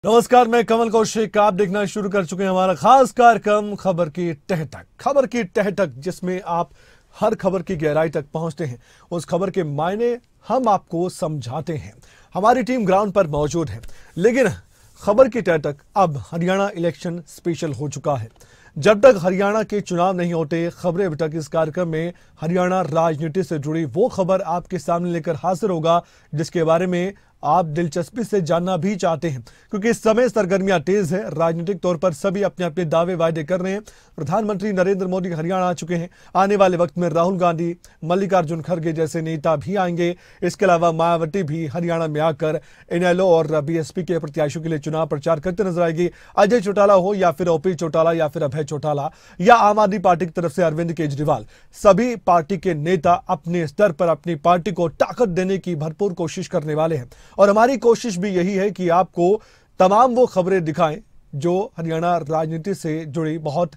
नमस्कार, मैं कमल कौशिक। आप देखना शुरू कर चुके हैं हमारा खास कार्यक्रम खबर की तह तक। खबर की तह तक, जिसमें आप हर खबर की गहराई तक पहुंचते हैं। उस खबर के मायने हम आपको समझाते हैं। हमारी टीम ग्राउंड पर मौजूद है, लेकिन खबर की तह तक अब हरियाणा इलेक्शन स्पेशल हो चुका है। जब तक हरियाणा के चुनाव नहीं होते, खबरें अभी तक इस कार्यक्रम में हरियाणा राजनीति से जुड़ी वो खबर आपके सामने लेकर हाजिर होगा जिसके बारे में आप दिलचस्पी से जानना भी चाहते हैं, क्योंकि इस समय सरगर्मियां तेज है। राजनीतिक तौर पर सभी अपने अपने दावे वायदे कर रहे हैं। प्रधानमंत्री नरेंद्र मोदी हरियाणा आ चुके हैं। आने वाले वक्त में राहुल गांधी, मल्लिकार्जुन खड़गे जैसे नेता भी आएंगे। इसके अलावा मायावती भी हरियाणा में आकर इनेलो और बीएसपी के प्रत्याशियों के लिए चुनाव प्रचार करते नजर आएगी। अजय चौटाला हो या फिर ओपी चौटाला या फिर अभय चौटाला या आम आदमी पार्टी की तरफ से अरविंद केजरीवाल, सभी पार्टी के नेता अपने स्तर पर अपनी पार्टी को ताकत देने की भरपूर कोशिश करने वाले हैं। और हमारी कोशिश भी यही है कि आपको तमाम वो खबरें दिखाएं जो हरियाणा राजनीति से जुड़ी बहुत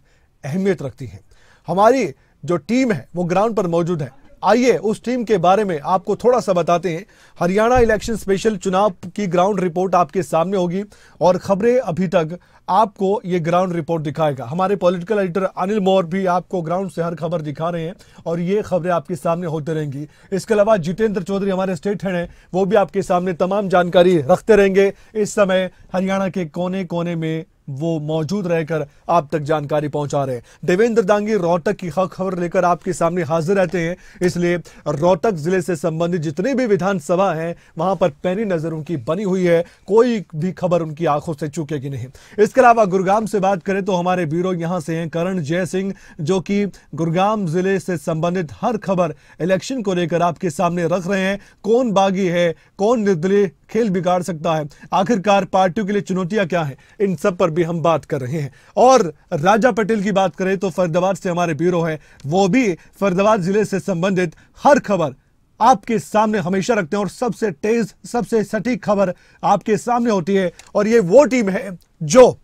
अहमियत रखती हैं। हमारी जो टीम है वो ग्राउंड पर मौजूद है। आइए उस टीम के बारे में आपको थोड़ा सा बताते हैं। हरियाणा इलेक्शन स्पेशल चुनाव की ग्राउंड रिपोर्ट आपके सामने होगी और खबरें अभी तक आपको ये ग्राउंड रिपोर्ट दिखाएगा। हमारे पॉलिटिकल एडिटर अनिल मौर्य भी आपको ग्राउंड से हर खबर दिखा रहे हैं और ये खबरें आपके सामने होते रहेंगी। इसके अलावा जितेंद्र चौधरी हमारे स्टेट हेड हैं, वो भी आपके सामने तमाम जानकारी रखते रहेंगे। इस समय हरियाणा के कोने कोने में वो मौजूद रहकर आप तक जानकारी पहुंचा रहे हैं। देवेंद्र दांगी रोहतक की खबर लेकर आपके सामने हाजिर रहते हैं, इसलिए रोहतक जिले से संबंधित जितनी भी विधानसभा है वहां पर पैनी नजर उनकी बनी हुई है। कोई भी खबर उनकी आंखों से चूकेगी नहीं। इसके अलावा गुरुग्राम से बात करें तो हमारे ब्यूरो यहां से हैं करण जय सिंह, जो कि गुरुग्राम जिले से संबंधित हर खबर इलेक्शन को लेकर आपके सामने रख रहे हैं। कौन बागी है, कौन निर्दलीय खेल बिगाड़ सकता है, आखिरकार पार्टियों के लिए चुनौतियां क्या हैं, इन सब पर भी हम बात कर रहे हैं। और राजा पटेल की बात करें तो फरीदाबाद से हमारे ब्यूरो है, वो भी फरीदाबाद जिले से संबंधित हर खबर आपके सामने हमेशा रखते हैं और सबसे तेज, सबसे सटीक खबर आपके सामने होती है। और ये वो टीम है जो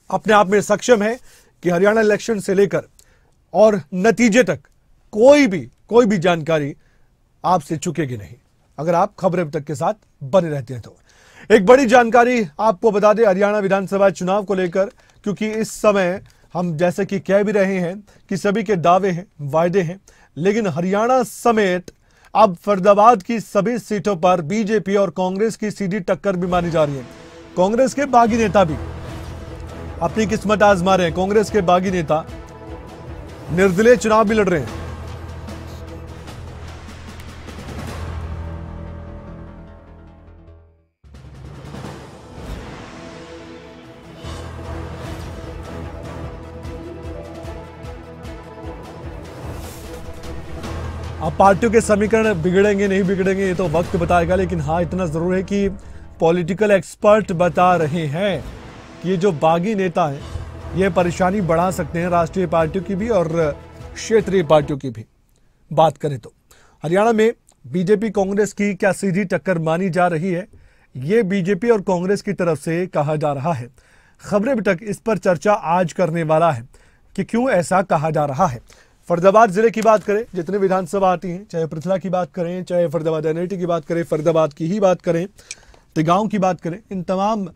अपने आप में सक्षम है कि हरियाणा इलेक्शन से लेकर और नतीजे तक कोई भी जानकारी आपसे चुकेगी नहीं, अगर आप खबरें अब तक के साथ बने रहते हैं तो। एक बड़ी जानकारी आपको बता दें हरियाणा विधानसभा चुनाव को लेकर, क्योंकि इस समय हम जैसे कि कह भी रहे हैं कि सभी के दावे हैं, वायदे हैं, लेकिन हरियाणा समेत अब फरीदाबाद की सभी सीटों पर बीजेपी और कांग्रेस की सीधी टक्कर भी मानी जा रही है। कांग्रेस के बागी नेता भी अपनी किस्मत आजमा रहे हैं। कांग्रेस के बागी नेता निर्दलीय चुनाव भी लड़ रहे हैं। अब पार्टियों के समीकरण बिगड़ेंगे नहीं बिगड़ेंगे ये तो वक्त बताएगा, लेकिन हाँ इतना जरूर है कि पॉलिटिकल एक्सपर्ट बता रहे हैं कि ये जो बागी नेता हैं ये परेशानी बढ़ा सकते हैं राष्ट्रीय पार्टियों की भी और क्षेत्रीय पार्टियों की भी। बात करें तो हरियाणा में बीजेपी कांग्रेस की क्या सीधी टक्कर मानी जा रही है, ये बीजेपी और कांग्रेस की तरफ से कहा जा रहा है। खबरें अभी तक इस पर चर्चा आज करने वाला है कि क्यों ऐसा कहा जा रहा है। फरीदाबाद जिले की बात करें, जितनी विधानसभा आती हैं, चाहे पृथला की बात करें, चाहे फरीदाबाद एनआईटी की बात करें, फरीदाबाद की ही बात करें, तिगांव की बात करें, इन तमाम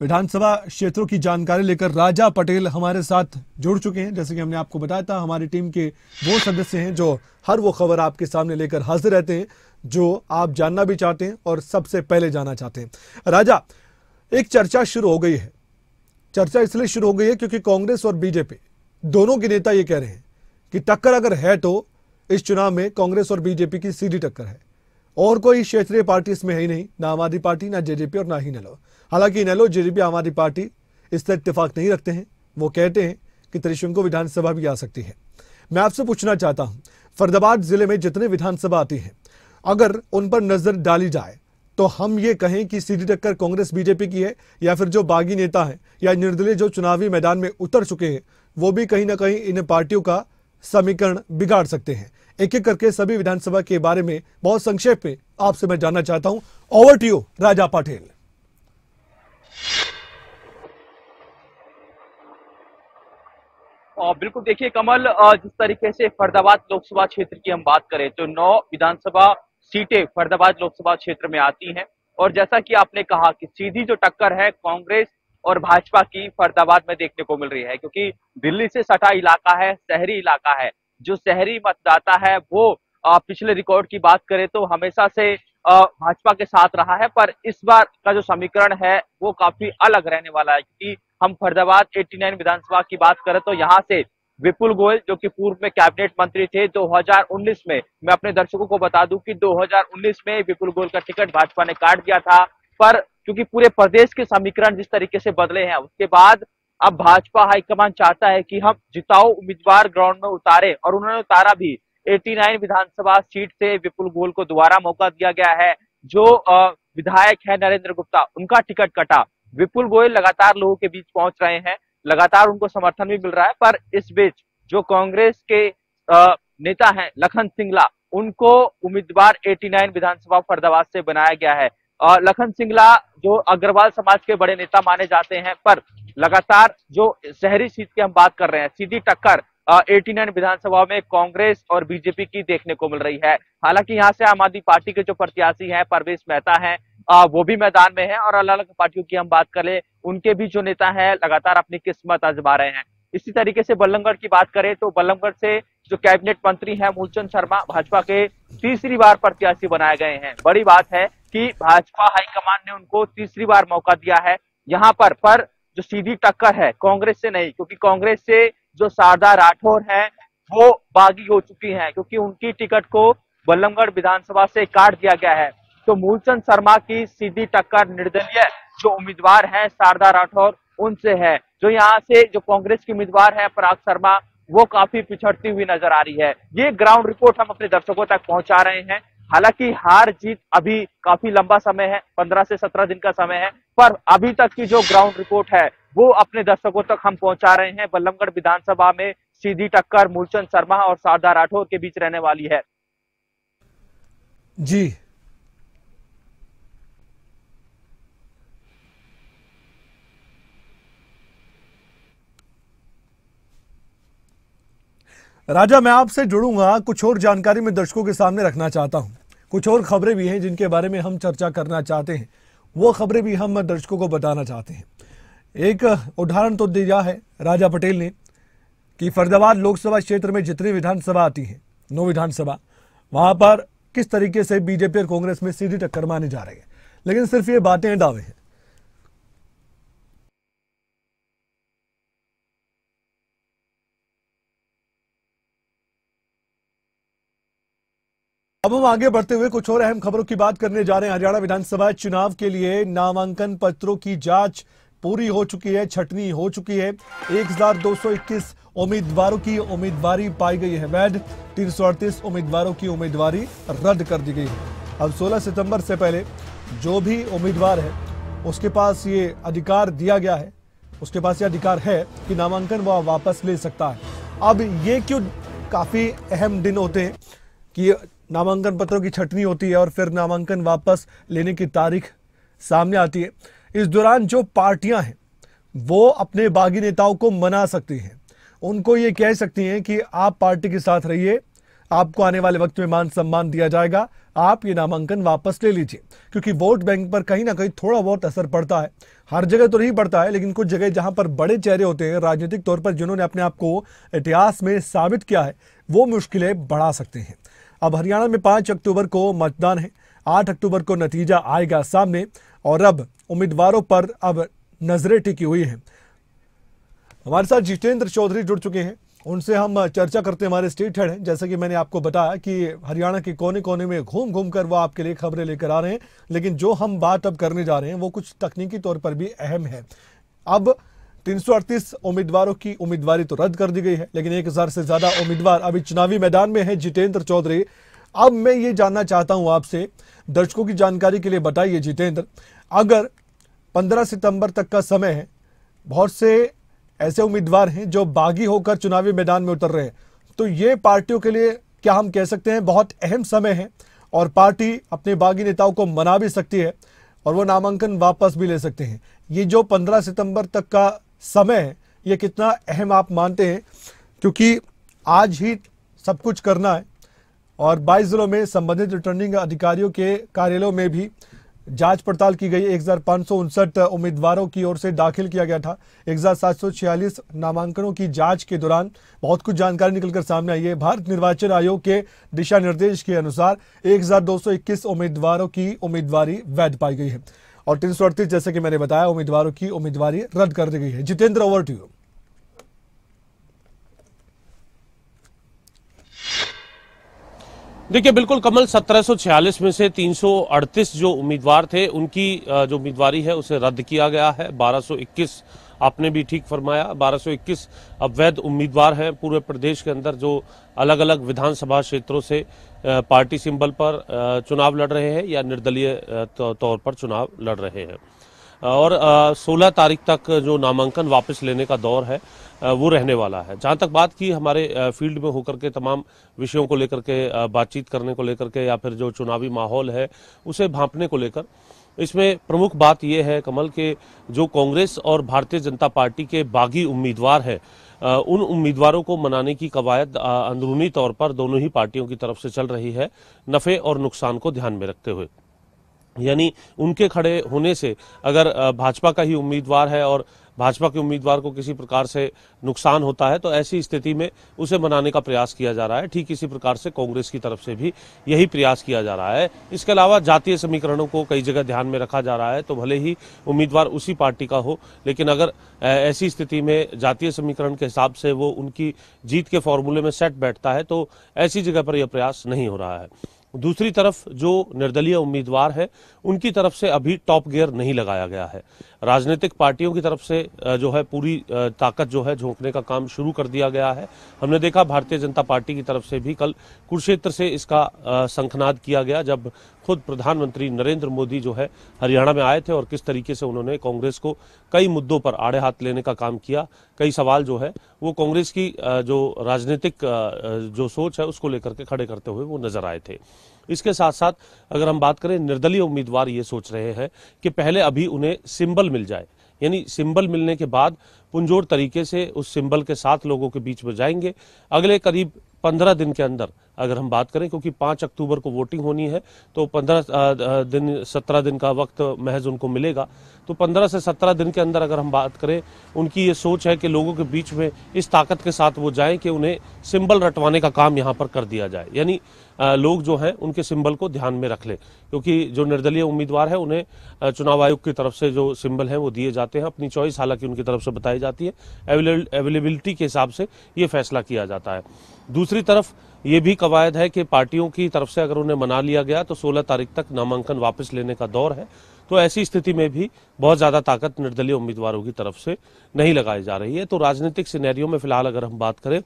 विधानसभा क्षेत्रों की जानकारी लेकर राजा पटेल हमारे साथ जुड़ चुके हैं। जैसे कि हमने आपको बताया था, हमारी टीम के वो सदस्य हैं जो हर वो खबर आपके सामने लेकर हाजिर रहते हैं जो आप जानना भी चाहते हैं और सबसे पहले जानना चाहते हैं। राजा, एक चर्चा शुरू हो गई है। चर्चा इसलिए शुरू हो गई है क्योंकि कांग्रेस और बीजेपी दोनों के नेता ये कह रहे हैं कि टक्कर अगर है तो इस चुनाव में कांग्रेस और बीजेपी की सीधी टक्कर है और कोई क्षेत्रीय पार्टी इसमें है ही नहीं, ना आम आदमी पार्टी, ना जेजेपी और ना ही इनेलो। हालांकि इनेलो, जेजेपी, आम आदमी पार्टी इससे इत्तेफाक नहीं रखते हैं। वो कहते हैं कि त्रिशंकु विधानसभा भी आ सकती है। मैं आपसे पूछना चाहता हूं, फरीदाबाद जिले में जितने विधानसभा आती हैं अगर उन पर नजर डाली जाए तो हम ये कहें कि सीधी टक्कर कांग्रेस बीजेपी की है, या फिर जो बागी नेता हैं या निर्दलीय जो चुनावी मैदान में उतर चुके हैं वो भी कहीं ना कहीं इन पार्टियों का समीकरण बिगाड़ सकते हैं। एक एक करके सभी विधानसभा के बारे में बहुत संक्षेप में आपसे मैं जानना चाहता हूं। ओवर टू यू राजा पटेल। बिल्कुल, देखिए कमल, जिस तरीके से फरीदाबाद लोकसभा क्षेत्र की हम बात करें तो 9 विधानसभा सीटें फरीदाबाद लोकसभा क्षेत्र में आती हैं और जैसा कि आपने कहा कि सीधी जो टक्कर है कांग्रेस और भाजपा की फरीदाबाद में देखने को मिल रही है, क्योंकि दिल्ली से सटा इलाका है, शहरी इलाका है। जो शहरी मतदाता है वो पिछले रिकॉर्ड की बात करें तो हमेशा से भाजपा के साथ रहा है, पर इस बार का जो समीकरण है वो काफी अलग रहने वाला है, क्योंकि हम फरीदाबाद 89 विधानसभा की बात करें तो यहाँ से विपुल गोयल जो कि पूर्व में कैबिनेट मंत्री थे 2019 में, मैं अपने दर्शकों को बता दूं कि 2019 में विपुल गोयल का टिकट भाजपा ने काट दिया था, पर क्योंकि पूरे प्रदेश के समीकरण जिस तरीके से बदले हैं उसके बाद अब भाजपा हाईकमान चाहता है कि हम जिताऊ उम्मीदवार ग्राउंड में उतारे, और उन्होंने उतारा भी। 89 विधानसभा सीट से विपुल गोयल को दोबारा मौका दिया गया है। जो विधायक है नरेंद्र गुप्ता, उनका टिकट कटा। विपुल गोयल लगातार लोगों के बीच पहुंच रहे हैं, लगातार उनको समर्थन भी मिल रहा है, पर इस बीच जो कांग्रेस के नेता हैं लखन सिंगला, उनको उम्मीदवार 89 विधानसभा फरीदाबाद से बनाया गया है। लखन सिंगला जो अग्रवाल समाज के बड़े नेता माने जाते हैं, पर लगातार जो शहरी सीट की हम बात कर रहे हैं, सीधी टक्कर 89 विधानसभा में कांग्रेस और बीजेपी की देखने को मिल रही है। हालांकि यहाँ से आम आदमी पार्टी के जो प्रत्याशी हैं परवेश मेहता हैं, वो भी मैदान में हैं, और अलग अलग पार्टियों की हम बात करें उनके भी जो नेता हैं लगातार अपनी किस्मत आजमा रहे हैं। इसी तरीके से बल्लभगढ़ की बात करें तो बल्लभगढ़ से जो कैबिनेट मंत्री हैं मूलचंद शर्मा भाजपा के तीसरी बार प्रत्याशी बनाए गए हैं। बड़ी बात है कि भाजपा हाईकमान ने उनको तीसरी बार मौका दिया है यहाँ पर जो सीधी टक्कर है कांग्रेस से नहीं, क्योंकि कांग्रेस से जो शारदा राठौर हैं वो बागी हो चुकी हैं, क्योंकि उनकी टिकट को बल्लभगढ़ विधानसभा से काट दिया गया है। तो मूलचंद शर्मा की सीधी टक्कर निर्दलीय जो उम्मीदवार है शारदा राठौर उनसे है। जो यहाँ से जो कांग्रेस की उम्मीदवार है पराग शर्मा, वो काफी पिछड़ती हुई नजर आ रही है। ये ग्राउंड रिपोर्ट हम अपने दर्शकों तक पहुंचा रहे हैं। हालांकि हार जीत अभी काफी लंबा समय है, 15 से 17 दिन का समय है, पर अभी तक की जो ग्राउंड रिपोर्ट है वो अपने दर्शकों तक हम पहुंचा रहे हैं। बल्लभगढ़ विधानसभा में सीधी टक्कर मूलचंद शर्मा और शारदा राठौर के बीच रहने वाली है। जी, राजा, मैं आपसे जुड़ूंगा, कुछ और जानकारी मैं दर्शकों के सामने रखना चाहता हूं। कुछ और खबरें भी हैं जिनके बारे में हम चर्चा करना चाहते हैं, वो खबरें भी हम दर्शकों को बताना चाहते हैं। एक उदाहरण तो दिया है राजा पटेल ने कि फरीदाबाद लोकसभा क्षेत्र में जितनी विधानसभा आती है, 9 विधानसभा, वहां पर किस तरीके से बीजेपी और कांग्रेस में सीधी टक्कर मानी जा रही है। लेकिन सिर्फ ये बातें दावे हैं। अब हम आगे बढ़ते हुए कुछ और अहम खबरों की बात करने जा रहे हैं। हरियाणा विधानसभा चुनाव के लिए नामांकन पत्रों की जांच पूरी हो चुकी है, छटनी हो चुकी है। 1221 उम्मीदवारों की उम्मीदवारी पाई गई है वैध, 338 उम्मीदवारों की उम्मीदवारी रद्द कर दी गई है। अब 16 सितंबर से पहले जो भी उम्मीदवार है उसके पास ये अधिकार दिया गया है, उसके पास ये अधिकार है कि नामांकन वह वापस ले सकता है। अब ये क्यों काफी अहम दिन होते हैं कि नामांकन पत्रों की छटनी होती है और फिर नामांकन वापस लेने की तारीख सामने आती है। इस दौरान जो पार्टियां हैं वो अपने बागी नेताओं को मना सकती हैं, उनको ये कह सकती हैं कि आप पार्टी के साथ रहिए, आपको आने वाले वक्त में मान सम्मान दिया जाएगा, आप ये नामांकन वापस ले लीजिए। क्योंकि वोट बैंक पर कहीं ना कहीं थोड़ा बहुत असर पड़ता है, हर जगह तो नहीं पड़ता है, लेकिन कुछ जगह जहां पर बड़े चेहरे होते हैं राजनीतिक तौर पर, जिन्होंने अपने आप को इतिहास में साबित किया है, वो मुश्किलें बढ़ा सकते हैं। अब हरियाणा में 5 अक्टूबर को मतदान है, 8 अक्टूबर को नतीजा आएगा सामने, और अब उम्मीदवारों पर अब नजरें टिकी हुई हैं। हमारे साथ जितेंद्र चौधरी जुड़ चुके हैं, उनसे हम चर्चा करते हैं। हमारे स्टेट हेड हैं, जैसे कि मैंने आपको बताया कि हरियाणा के कोने कोने में घूम घूम कर वो आपके लिए खबरें लेकर आ रहे हैं। लेकिन जो हम बात अब करने जा रहे हैं वो कुछ तकनीकी तौर पर भी अहम है। अब 338 उम्मीदवारों की उम्मीदवारी तो रद्द कर दी गई है, लेकिन 1000 से ज्यादा उम्मीदवार अभी चुनावी मैदान में है। जितेंद्र चौधरी, अब मैं ये जानना चाहता हूं आपसे, दर्शकों की जानकारी के लिए बताइए जितेंद्र, अगर 15 सितंबर तक का समय है, बहुत से ऐसे उम्मीदवार हैं जो बागी होकर चुनावी मैदान में उतर रहे हैं, तो ये पार्टियों के लिए क्या हम कह सकते हैं बहुत अहम समय है, और पार्टी अपने बागी नेताओं को मना भी सकती है और वो नामांकन वापस भी ले सकते हैं। ये जो 15 सितंबर तक का समय है, ये कितना अहम आप मानते हैं? क्योंकि आज ही सब कुछ करना है और 22 जिलों में संबंधित रिटर्निंग अधिकारियों के कार्यालयों में भी जांच पड़ताल की गई। 1559 उम्मीदवारों की ओर से दाखिल किया गया था। 1746 नामांकनों की जांच के दौरान बहुत कुछ जानकारी निकलकर सामने आई है। भारत निर्वाचन आयोग के दिशा निर्देश के अनुसार 1221 उम्मीदवारों की उम्मीदवारी वैध पाई गई है और 338, जैसे कि मैंने बताया, उम्मीदवारों की उम्मीदवारी रद्द कर दी गई है। Jitendra, over to you. देखिए बिल्कुल कमल, 1746 में से 338 जो उम्मीदवार थे उनकी जो उम्मीदवारी है उसे रद्द किया गया है। 1221, आपने भी ठीक फरमाया, 1221 अवैध उम्मीदवार हैं पूरे प्रदेश के अंदर जो अलग अलग विधानसभा क्षेत्रों से पार्टी सिंबल पर चुनाव लड़ रहे हैं या निर्दलीय तौर पर चुनाव लड़ रहे हैं। और 16 तारीख तक जो नामांकन वापस लेने का दौर है वो रहने वाला है। जहां तक बात की हमारे फील्ड में होकर के तमाम विषयों को लेकर के बातचीत करने को लेकर के या फिर जो चुनावी माहौल है उसे भांपने को लेकर, इसमें प्रमुख बात यह है कमल के जो कांग्रेस और भारतीय जनता पार्टी के बागी उम्मीदवार हैं उन उम्मीदवारों को मनाने की कवायद अंदरूनी तौर पर दोनों ही पार्टियों की तरफ से चल रही है, नफे और नुकसान को ध्यान में रखते हुए। यानी उनके खड़े होने से अगर भाजपा का ही उम्मीदवार है और भाजपा के उम्मीदवार को किसी प्रकार से नुकसान होता है तो ऐसी स्थिति में उसे मनाने का प्रयास किया जा रहा है। ठीक इसी प्रकार से कांग्रेस की तरफ से भी यही प्रयास किया जा रहा है। इसके अलावा जातीय समीकरणों को कई जगह ध्यान में रखा जा रहा है, तो भले ही उम्मीदवार उसी पार्टी का हो, लेकिन अगर ऐसी स्थिति में जातीय समीकरण के हिसाब से वो उनकी जीत के फॉर्मूले में सेट बैठता है तो ऐसी जगह पर यह प्रयास नहीं हो रहा है। दूसरी तरफ जो निर्दलीय उम्मीदवार है उनकी तरफ से अभी टॉप गियर नहीं लगाया गया है। राजनीतिक पार्टियों की तरफ से जो है पूरी ताकत जो है झोंकने का काम शुरू कर दिया गया है। हमने देखा भारतीय जनता पार्टी की तरफ से भी कल कुरुक्षेत्र से इसका शंखनाद किया गया जब खुद प्रधानमंत्री नरेंद्र मोदी जो है हरियाणा में आए थे और किस तरीके से उन्होंने कांग्रेस को कई मुद्दों पर आड़े हाथ लेने का काम किया। कई सवाल जो है वो कांग्रेस की जो राजनीतिक जो सोच है उसको लेकर के खड़े करते हुए वो नजर आए थे। इसके साथ साथ अगर हम बात करें, निर्दलीय उम्मीदवार ये सोच रहे हैं कि पहले अभी उन्हें सिंबल मिल जाए, यानी सिंबल मिलने के बाद पुरजोर तरीके से उस सिंबल के साथ लोगों के बीच में जाएंगे। अगले करीब 15 दिन के अंदर अगर हम बात करें, क्योंकि 5 अक्टूबर को वोटिंग होनी है तो 17 दिन का वक्त महज उनको मिलेगा, तो 15 से 17 दिन के अंदर अगर हम बात करें, उनकी ये सोच है कि लोगों के बीच में इस ताकत के साथ वो जाएं कि उन्हें सिंबल रटवाने का काम यहाँ पर कर दिया जाए। यानी लोग जो हैं उनके सिंबल को ध्यान में रख लें, क्योंकि जो निर्दलीय उम्मीदवार है उन्हें चुनाव आयोग की तरफ से जो सिंबल है वो दिए जाते हैं, अपनी चॉइस हालांकि उनकी तरफ से बताई जाती है, अवेलेबिलिटी के हिसाब से ये फैसला किया जाता है। दूसरी तरफ ये भी कवायद है कि पार्टियों की तरफ से अगर उन्हें मना लिया गया तो 16 तारीख तक नामांकन वापस लेने का दौर है, तो ऐसी स्थिति में भी बहुत ज्यादा ताकत निर्दलीय उम्मीदवारों की तरफ से नहीं लगाई जा रही है। तो राजनीतिक सिनेरियो में फिलहाल अगर हम बात करें,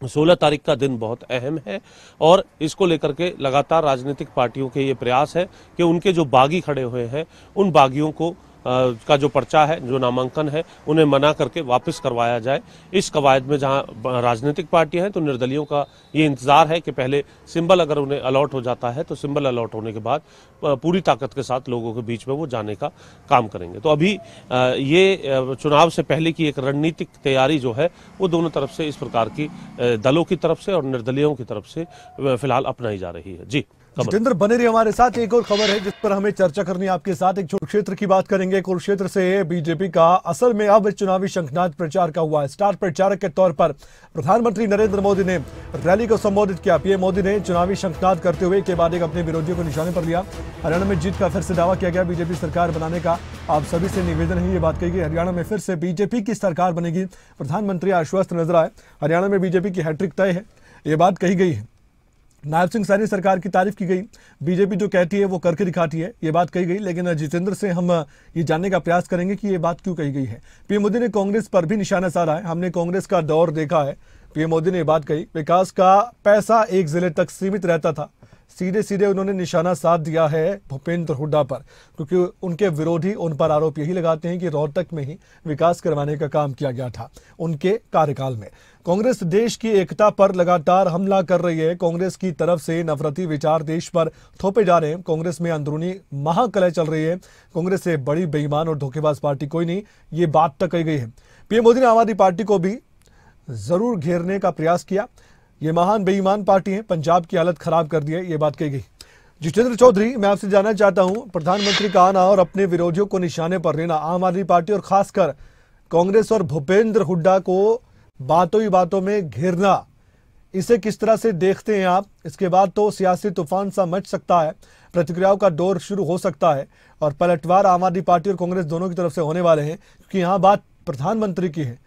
16 तारीख का दिन बहुत अहम है और इसको लेकर के लगातार राजनीतिक पार्टियों के ये प्रयास है कि उनके जो बागी खड़े हुए हैं उन बागियों को का जो पर्चा है, जो नामांकन है, उन्हें मना करके वापस करवाया जाए। इस कवायद में जहां राजनीतिक पार्टियां हैं तो निर्दलियों का ये इंतजार है कि पहले सिंबल अगर उन्हें अलॉट हो जाता है तो सिंबल अलॉट होने के बाद पूरी ताकत के साथ लोगों के बीच में वो जाने का काम करेंगे। तो अभी ये चुनाव से पहले की एक रणनीतिक तैयारी जो है वो दोनों तरफ से, इस प्रकार की दलों की तरफ से और निर्दलियों की तरफ से फिलहाल अपनाई जा रही है। जी जितेंद्र, बने रहिए हमारे साथ। एक और खबर है जिस पर हमें चर्चा करनी है आपके साथ। एक कुरुक्षेत्र की बात करेंगे। कुरुक्षेत्र से बीजेपी का असल में अब चुनावी शंखनाद प्रचार का हुआ है। स्टार प्रचारक के तौर पर प्रधानमंत्री नरेंद्र मोदी ने रैली को संबोधित किया। पीएम मोदी ने चुनावी शंखनाद करते हुए के बाद एक अपने विरोधियों को निशाने पर लिया। हरियाणा में जीत का फिर से दावा किया गया। बीजेपी सरकार बनाने का आप सभी से निवेदन है, ये बात कही गई। हरियाणा में फिर से बीजेपी की सरकार बनेगी। प्रधानमंत्री आश्वस्त नजर आए। हरियाणा में बीजेपी की हैट्रिक तय है, ये बात कही गई है। नायब सिंह सैनी सरकार की तारीफ की गई। बीजेपी जो कहती है वो करके दिखाती है, ये बात कही गई। लेकिन जितेंद्र से हम ये जानने का प्रयास करेंगे कि ये बात क्यों कही गई है। पीएम मोदी ने कांग्रेस पर भी निशाना साधा है। हमने कांग्रेस का दौर देखा है। पीएम मोदी ने ये बात कही, विकास का पैसा एक जिले तक सीमित रहता था। सीधे सीधे उन्होंने निशाना साध दिया है भूपेंद्र हुड्डा पर, क्योंकि उनके विरोधी उन पर आरोप यही लगाते हैं कि रोहतक में ही विकास करवाने का काम किया गया था उनके कार्यकाल में। कांग्रेस देश की एकता पर लगातार हमला कर रही है। कांग्रेस की तरफ से नफरती विचार देश पर थोपे जा रहे हैं। कांग्रेस में अंदरूनी महाकलह चल रही है। कांग्रेस से बड़ी बेईमान और धोखेबाज पार्टी कोई नहीं, ये बात तक कही गई है। पीएम मोदी ने आम आदमी पार्टी को भी जरूर घेरने का प्रयास किया। ये महान बेईमान पार्टी है, पंजाब की हालत खराब कर दी है, ये बात कही गई। जितेंद्र चौधरी, मैं आपसे जानना चाहता हूं, प्रधानमंत्री का आना और अपने विरोधियों को निशाने पर लेना, आम आदमी पार्टी और खासकर कांग्रेस और भूपेंद्र हुड्डा को बातों ही बातों में घेरना, इसे किस तरह से देखते हैं आप? इसके बाद तो सियासी तूफान सा मच सकता है, प्रतिक्रियाओं का दौर शुरू हो सकता है और पलटवार आम आदमी पार्टी और कांग्रेस दोनों की तरफ से होने वाले हैं, क्योंकि यहाँ बात प्रधानमंत्री की है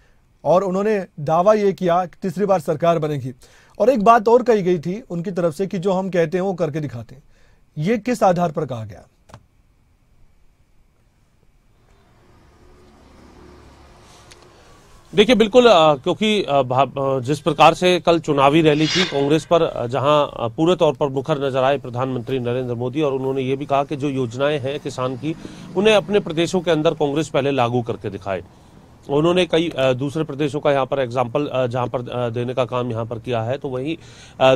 और उन्होंने दावा ये किया कि तीसरी बार सरकार बनेगी। और एक बात और कही गई थी उनकी तरफ से कि जो हम कहते हैं वो करके दिखाते हैं। ये किस आधार पर कहा गया? देखिए, बिल्कुल, क्योंकि जिस प्रकार से कल चुनावी रैली थी कांग्रेस पर, जहां पूरे तौर पर मुखर नजर आए प्रधानमंत्री नरेंद्र मोदी, और उन्होंने ये भी कहा कि जो योजनाएं हैं किसान की, उन्हें अपने प्रदेशों के अंदर कांग्रेस पहले लागू करके दिखाए। उन्होंने कई दूसरे प्रदेशों का यहाँ पर एग्जाम्पल जहाँ पर देने का काम यहाँ पर किया है। तो वहीं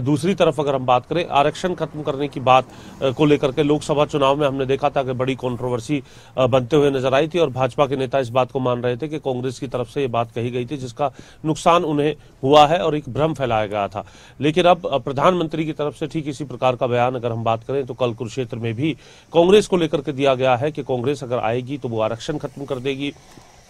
दूसरी तरफ अगर हम बात करें आरक्षण खत्म करने की बात को लेकर के, लोकसभा चुनाव में हमने देखा था कि बड़ी कंट्रोवर्सी बनते हुए नजर आई थी और भाजपा के नेता इस बात को मान रहे थे कि कांग्रेस की तरफ से ये बात कही गई थी जिसका नुकसान उन्हें हुआ है और एक भ्रम फैलाया गया था। लेकिन अब प्रधानमंत्री की तरफ से ठीक इसी प्रकार का बयान अगर हम बात करें तो कल कुरुक्षेत्र में भी कांग्रेस को लेकर के दिया गया है कि कांग्रेस अगर आएगी तो वो आरक्षण खत्म कर देगी।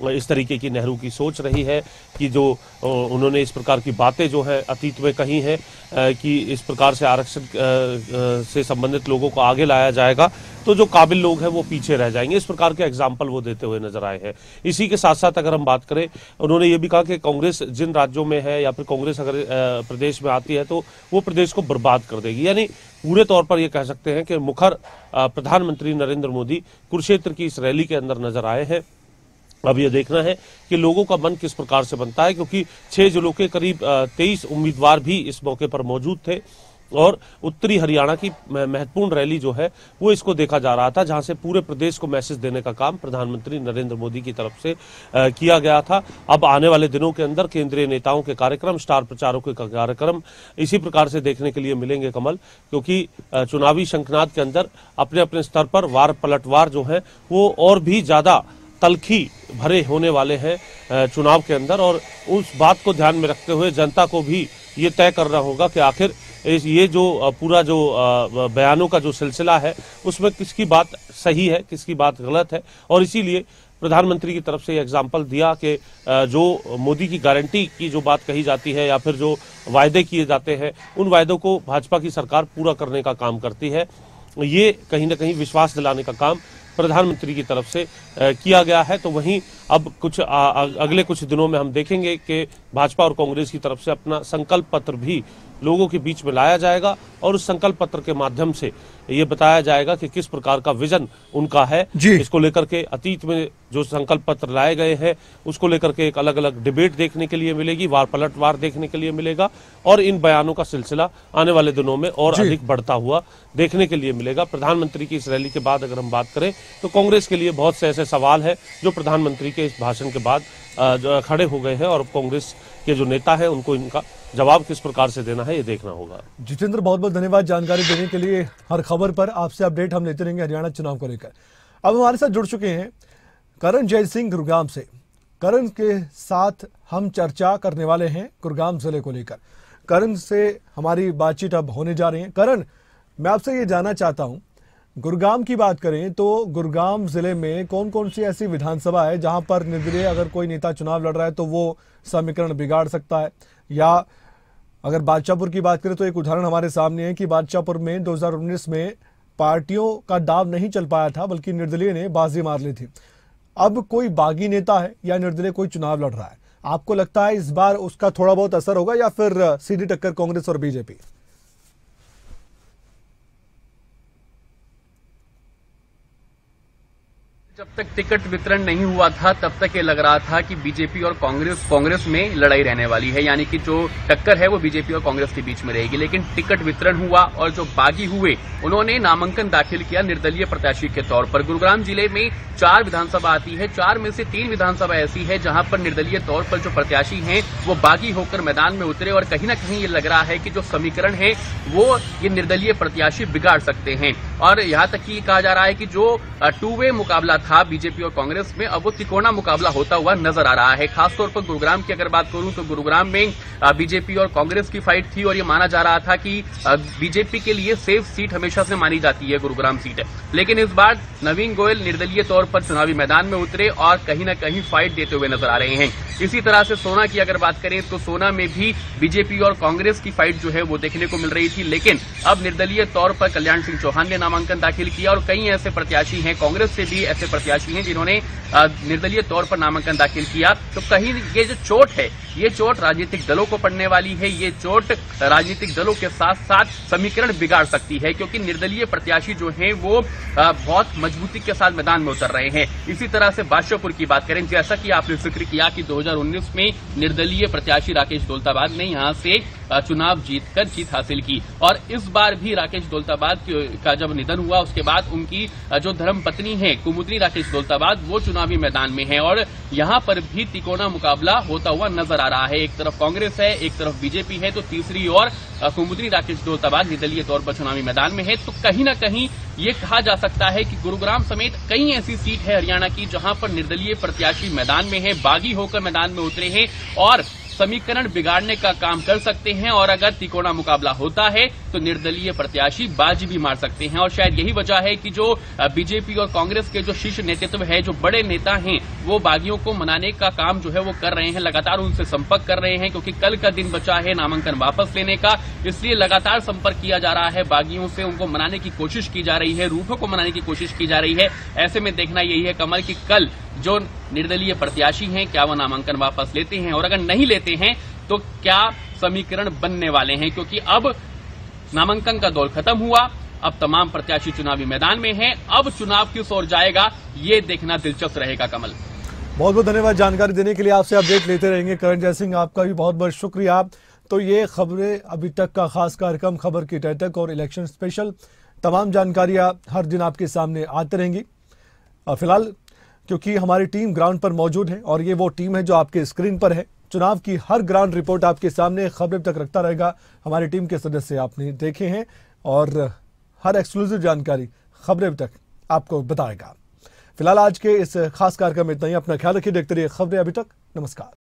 इस तरीके की नेहरू की सोच रही है कि जो उन्होंने इस प्रकार की बातें जो है अतीत में कही हैं कि इस प्रकार से आरक्षण से संबंधित लोगों को आगे लाया जाएगा तो जो काबिल लोग हैं वो पीछे रह जाएंगे। इस प्रकार के एग्जाम्पल वो देते हुए नजर आए हैं। इसी के साथ साथ अगर हम बात करें, उन्होंने ये भी कहा कि कांग्रेस जिन राज्यों में है या फिर कांग्रेस अगर प्रदेश में आती है तो वो प्रदेश को बर्बाद कर देगी। यानी पूरे तौर पर ये कह सकते हैं कि मुखर प्रधानमंत्री नरेंद्र मोदी कुरुक्षेत्र की इस रैली के अंदर नजर आए हैं। अब ये देखना है कि लोगों का मन किस प्रकार से बनता है, क्योंकि 6 जिलों के करीब 23 उम्मीदवार भी इस मौके पर मौजूद थे और उत्तरी हरियाणा की महत्वपूर्ण रैली जो है वो इसको देखा जा रहा था, जहां से पूरे प्रदेश को मैसेज देने का काम प्रधानमंत्री नरेंद्र मोदी की तरफ से किया गया था। अब आने वाले दिनों के अंदर केंद्रीय नेताओं के कार्यक्रम, स्टार प्रचारकों के कार्यक्रम इसी प्रकार से देखने के लिए मिलेंगे कमल, क्योंकि चुनावी शंखनाद के अंदर अपने अपने स्तर पर वार पलटवार जो है वो और भी ज्यादा तलखी भरे होने वाले हैं चुनाव के अंदर। और उस बात को ध्यान में रखते हुए जनता को भी ये तय करना होगा कि आखिर ये जो पूरा जो बयानों का जो सिलसिला है उसमें किसकी बात सही है, किसकी बात गलत है। और इसीलिए प्रधानमंत्री की तरफ से एग्जाम्पल दिया कि जो मोदी की गारंटी की जो बात कही जाती है या फिर जो वायदे किए जाते हैं उन वायदों को भाजपा की सरकार पूरा करने का काम करती है। ये कहीं ना कहीं विश्वास दिलाने का काम प्रधानमंत्री की तरफ से किया गया है। तो वहीं अब अगले कुछ दिनों में हम देखेंगे कि भाजपा और कांग्रेस की तरफ से अपना संकल्प पत्र भी लोगों के बीच में लाया जाएगा और उस संकल्प पत्र के माध्यम से ये बताया जाएगा कि किस प्रकार का विजन उनका है। इसको लेकर के अतीत में जो संकल्प पत्र लाए गए हैं उसको लेकर के एक अलग अलग डिबेट देखने के लिए मिलेगी, वार पलटवार देखने के लिए मिलेगा और इन बयानों का सिलसिला आने वाले दिनों में और अधिक बढ़ता हुआ देखने के लिए मिलेगा। प्रधानमंत्री की इस रैली के बाद अगर हम बात करें तो कांग्रेस के लिए बहुत से ऐसे सवाल है जो प्रधानमंत्री के इस भाषण के बाद खड़े हो गए हैं और कांग्रेस के जो नेता है उनको इनका जवाब किस प्रकार से देना है ये देखना होगा। जितेंद्र, बहुत बहुत धन्यवाद जानकारी देने के लिए। हर खबर पर आपसे अपडेट हम लेते रहेंगे हरियाणा चुनाव को लेकर। अब हमारे साथ जुड़ चुके हैं करण जय सिंह गुरुग्राम से। करण के साथ हम चर्चा करने वाले हैं गुरुग्राम जिले को लेकर। करण से हमारी बातचीत अब होने जा रही है। करण, मैं आपसे ये जानना चाहता हूँ, गुरुग्राम की बात करें तो गुरुग्राम जिले में कौन कौन सी ऐसी विधानसभा है जहां पर निर्दलीय अगर कोई नेता चुनाव लड़ रहा है तो वो समीकरण बिगाड़ सकता है? या अगर बादशाहपुर की बात करें तो एक उदाहरण हमारे सामने है कि बादशाहपुर में 2019 में पार्टियों का दाव नहीं चल पाया था बल्कि निर्दलीय ने बाजी मार ली थी। अब कोई बागी नेता है या निर्दलीय कोई चुनाव लड़ रहा है, आपको लगता है इस बार उसका थोड़ा बहुत असर होगा या फिर सीधी टक्कर कांग्रेस और बीजेपी? जब तक टिकट वितरण नहीं हुआ था तब तक ये लग रहा था कि बीजेपी और कांग्रेस में लड़ाई रहने वाली है, यानी कि जो टक्कर है वो बीजेपी और कांग्रेस के बीच में रहेगी। लेकिन टिकट वितरण हुआ और जो बागी हुए उन्होंने नामांकन दाखिल किया निर्दलीय प्रत्याशी के तौर पर। गुरुग्राम जिले में 4 विधानसभा आती है, 4 में से 3 विधानसभा ऐसी है जहां पर निर्दलीय तौर पर जो प्रत्याशी हैं वो बागी होकर मैदान में उतरे और कहीं ना कहीं ये लग रहा है कि जो समीकरण है वो ये निर्दलीय प्रत्याशी बिगाड़ सकते हैं। और यहाँ तक कि कहा जा रहा है कि जो 2 वे मुकाबला था बीजेपी और कांग्रेस में, अब वो तिकोना मुकाबला होता हुआ नजर आ रहा है। खासतौर पर गुरुग्राम की अगर बात करूं तो गुरुग्राम में बीजेपी और कांग्रेस की फाइट थी और ये माना जा रहा था कि बीजेपी के लिए सेफ सीट हमेशा से मानी जाती है गुरुग्राम सीट, लेकिन इस बार नवीन गोयल निर्दलीय तौर पर चुनावी मैदान में उतरे और कहीं न कहीं फाइट देते हुए नजर आ रहे हैं। इसी तरह से सोना की अगर बात करें तो सोना में भी बीजेपी और कांग्रेस की फाइट जो है वो देखने को मिल रही थी, लेकिन अब निर्दलीय तौर पर कल्याण सिंह चौहान ने नामांकन दाखिल किया और कई ऐसे प्रत्याशी हैं, कांग्रेस से भी ऐसे प्रत्याशी हैं जिन्होंने निर्दलीय तौर पर नामांकन दाखिल किया। तो कहीं ये जो चोट है, ये चोट राजनीतिक दलों को पड़ने वाली है, ये चोट राजनीतिक दलों के साथ साथ समीकरण बिगाड़ सकती है, क्योंकि निर्दलीय प्रत्याशी जो हैं वो बहुत मजबूती के साथ मैदान में उतर रहे हैं। इसी तरह से बादशाहपुर की बात करें, जैसा कि आपने जिक्र किया कि 2019 में निर्दलीय प्रत्याशी राकेश दौलताबाद ने यहां से चुनाव जीतकर जीत हासिल की और इस बार भी राकेश दौलताबाद का जब निधन हुआ उसके बाद उनकी जो धर्मपत्नी है कुमुदनी राकेश दौलताबाद वो चुनावी मैदान में है और यहां पर भी तिकोना मुकाबला होता हुआ नजर आ रहा है। एक तरफ कांग्रेस है, एक तरफ बीजेपी है, तो तीसरी ओर कुमुदनी राकेश दौलताबाद निर्दलीय तौर पर चुनावी मैदान में है। तो कहीं न कहीं ये कहा जा सकता है कि गुरुग्राम समेत कई ऐसी सीट है हरियाणा की जहां पर निर्दलीय प्रत्याशी मैदान में है, बागी होकर मैदान में उतरे हैं और समीकरण बिगाड़ने का काम कर सकते हैं और अगर तिकोना मुकाबला होता है तो निर्दलीय प्रत्याशी बाजी भी मार सकते हैं। और शायद यही वजह है कि जो बीजेपी और कांग्रेस के जो शीर्ष नेतृत्व है, जो बड़े नेता हैं, वो बागियों को मनाने का काम जो है वो कर रहे हैं, लगातार उनसे संपर्क कर रहे हैं, क्योंकि कल का दिन बचा है नामांकन वापस लेने का, इसलिए लगातार संपर्क किया जा रहा है बागियों से, उनको मनाने की कोशिश की जा रही है, रूठों को मनाने की कोशिश की जा रही है। ऐसे में देखना यही है कमल कि कल जो निर्दलीय प्रत्याशी हैं क्या वो नामांकन वापस लेते हैं और अगर नहीं लेते हैं तो क्या समीकरण बनने वाले हैं, क्योंकि अब नामांकन का दौर खत्म हुआ, अब तमाम प्रत्याशी चुनावी मैदान में हैं, अब चुनाव किस ओर जाएगा ये देखना दिलचस्प रहेगा। कमल, बहुत बहुत धन्यवाद जानकारी देने के लिए, आपसे अपडेट लेते रहेंगे। करण जय सिंह, आपका भी बहुत बहुत शुक्रिया। तो ये खबरें अभी तक का खास कार्यक्रम खबर की तह तक और इलेक्शन स्पेशल, तमाम जानकारियां हर दिन आपके सामने आती रहेंगी। और फिलहाल क्योंकि हमारी टीम ग्राउंड पर मौजूद है और ये वो टीम है जो आपके स्क्रीन पर है, चुनाव की हर ग्राउंड रिपोर्ट आपके सामने खबरें तक रखता रहेगा। हमारी टीम के सदस्य आपने देखे हैं और हर एक्सक्लूसिव जानकारी खबरें तक आपको बताएगा। फिलहाल आज के इस खास कार्यक्रम में इतना ही। अपना ख्याल रखिए, देखते रहिए खबरें अभी तक। नमस्कार।